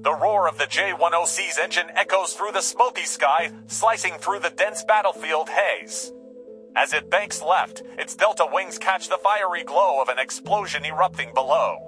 The roar of the J-10C's engine echoes through the smoky sky, slicing through the dense battlefield haze. As it banks left, its delta wings catch the fiery glow of an explosion erupting below.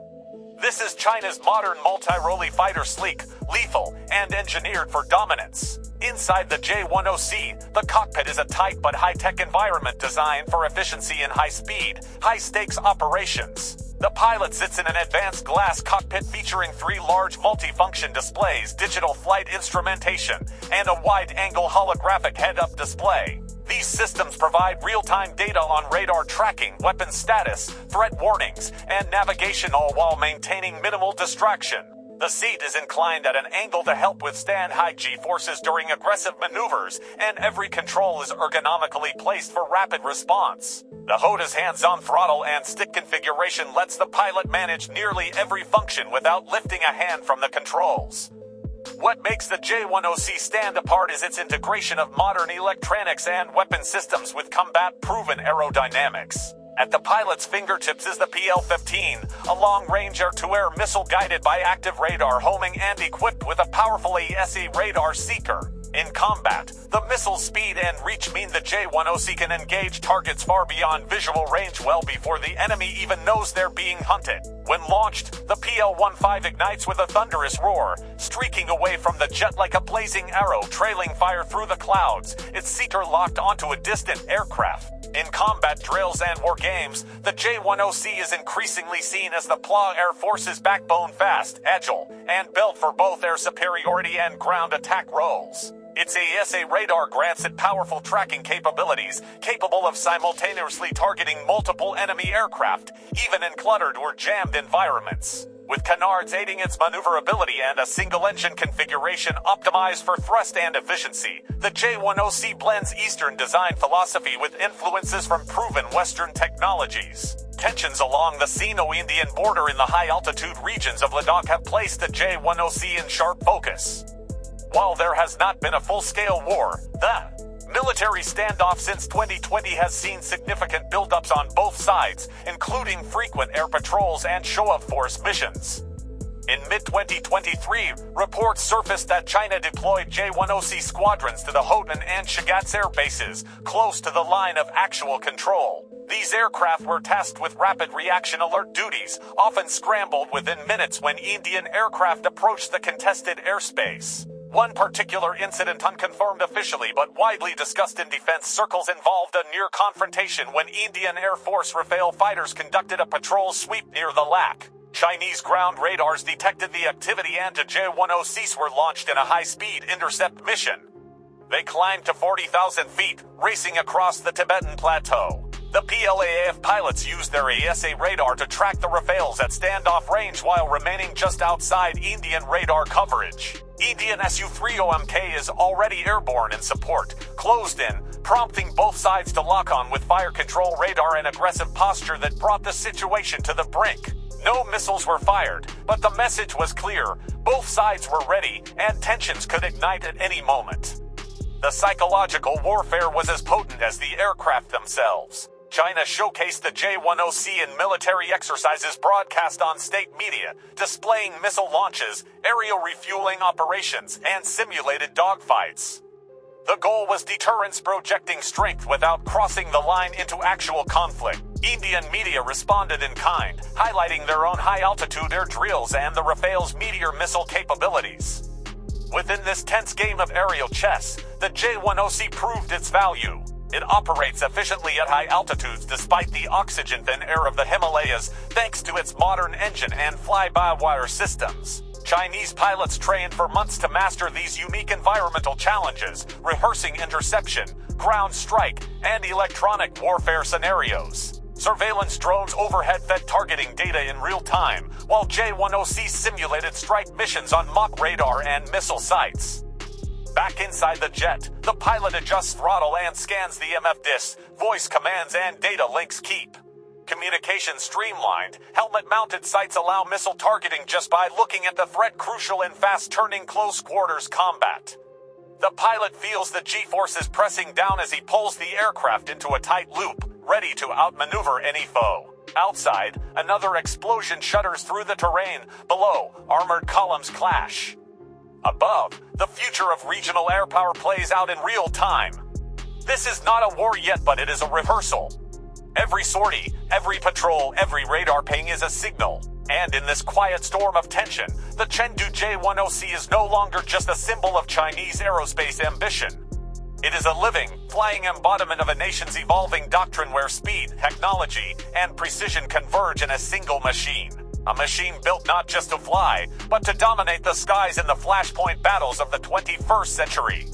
This is China's modern multi-role fighter, sleek, lethal, and engineered for dominance. Inside the J-10C, the cockpit is a tight but high-tech environment designed for efficiency in high-speed, high-stakes operations. The pilot sits in an advanced glass cockpit featuring 3 large multi-function displays, digital flight instrumentation, and a wide-angle holographic head-up display. These systems provide real-time data on radar tracking, weapon status, threat warnings, and navigation, all while maintaining minimal distraction. The seat is inclined at an angle to help withstand high G-forces during aggressive maneuvers, and every control is ergonomically placed for rapid response. The HOTA's hands-on throttle and stick configuration lets the pilot manage nearly every function without lifting a hand from the controls. What makes the J-10C stand apart is its integration of modern electronics and weapon systems with combat-proven aerodynamics. At the pilot's fingertips is the PL-15, a long-range air-to-air missile guided by active radar homing and equipped with a powerful AESA radar seeker. In combat, the missile's speed and reach mean the J-10C can engage targets far beyond visual range well before the enemy even knows they're being hunted. When launched, the PL-15 ignites with a thunderous roar, streaking away from the jet like a blazing arrow, trailing fire through the clouds, its seeker locked onto a distant aircraft. In combat drills and war games, the J-10C is increasingly seen as the PLA Air Force's backbone, fast, agile, and built for both air superiority and ground attack roles. Its AESA radar grants it powerful tracking capabilities, capable of simultaneously targeting multiple enemy aircraft, even in cluttered or jammed environments. With canards aiding its maneuverability and a single-engine configuration optimized for thrust and efficiency, the J-10C blends Eastern design philosophy with influences from proven Western technologies. Tensions along the Sino-Indian border in the high-altitude regions of Ladakh have placed the J-10C in sharp focus. While there has not been a full-scale war, the military standoff since 2020 has seen significant buildups on both sides, including frequent air patrols and show-of-force missions. In mid-2023, reports surfaced that China deployed J-10C squadrons to the Hotan and Shigatse air bases, close to the line of actual control. These aircraft were tasked with rapid reaction alert duties, often scrambled within minutes when Indian aircraft approached the contested airspace. One particular incident, unconfirmed officially but widely discussed in defense circles, involved a near confrontation when Indian Air Force Rafale fighters conducted a patrol sweep near the LAC. Chinese ground radars detected the activity and the J-10Cs were launched in a high-speed intercept mission. They climbed to 40,000 feet, racing across the Tibetan Plateau. The PLAAF pilots used their AESA radar to track the Rafales at standoff range while remaining just outside Indian radar coverage. Indian Su-30MK is already airborne in support, closed in, prompting both sides to lock on with fire control radar and aggressive posture that brought the situation to the brink. No missiles were fired, but the message was clear: both sides were ready, and tensions could ignite at any moment. The psychological warfare was as potent as the aircraft themselves. China showcased the J-10C in military exercises broadcast on state media, displaying missile launches, aerial refueling operations, and simulated dogfights. The goal was deterrence, projecting strength without crossing the line into actual conflict. Indian media responded in kind, highlighting their own high-altitude air drills and the Rafale's Meteor missile capabilities. Within this tense game of aerial chess, the J-10C proved its value. It operates efficiently at high altitudes despite the oxygen-thin air of the Himalayas, thanks to its modern engine and fly-by-wire systems. Chinese pilots trained for months to master these unique environmental challenges, rehearsing interception, ground strike, and electronic warfare scenarios. Surveillance drones overhead fed targeting data in real time, while J-10C simulated strike missions on mock radar and missile sites. Back inside the jet, the pilot adjusts throttle and scans the MF discs, voice commands and data links keep. Communication streamlined, helmet-mounted sights allow missile targeting just by looking at the threat, crucial in fast-turning close-quarters combat. The pilot feels the G-forces pressing down as he pulls the aircraft into a tight loop, ready to outmaneuver any foe. Outside, another explosion shudders through the terrain. Below, armored columns clash. Above, the future of regional air power plays out in real time. This is not a war yet, but it is a rehearsal. Every sortie, every patrol, every radar ping is a signal. And in this quiet storm of tension, the Chengdu J-10C is no longer just a symbol of Chinese aerospace ambition. It is a living, flying embodiment of a nation's evolving doctrine where speed, technology, and precision converge in a single machine. A machine built not just to fly, but to dominate the skies in the flashpoint battles of the 21st century.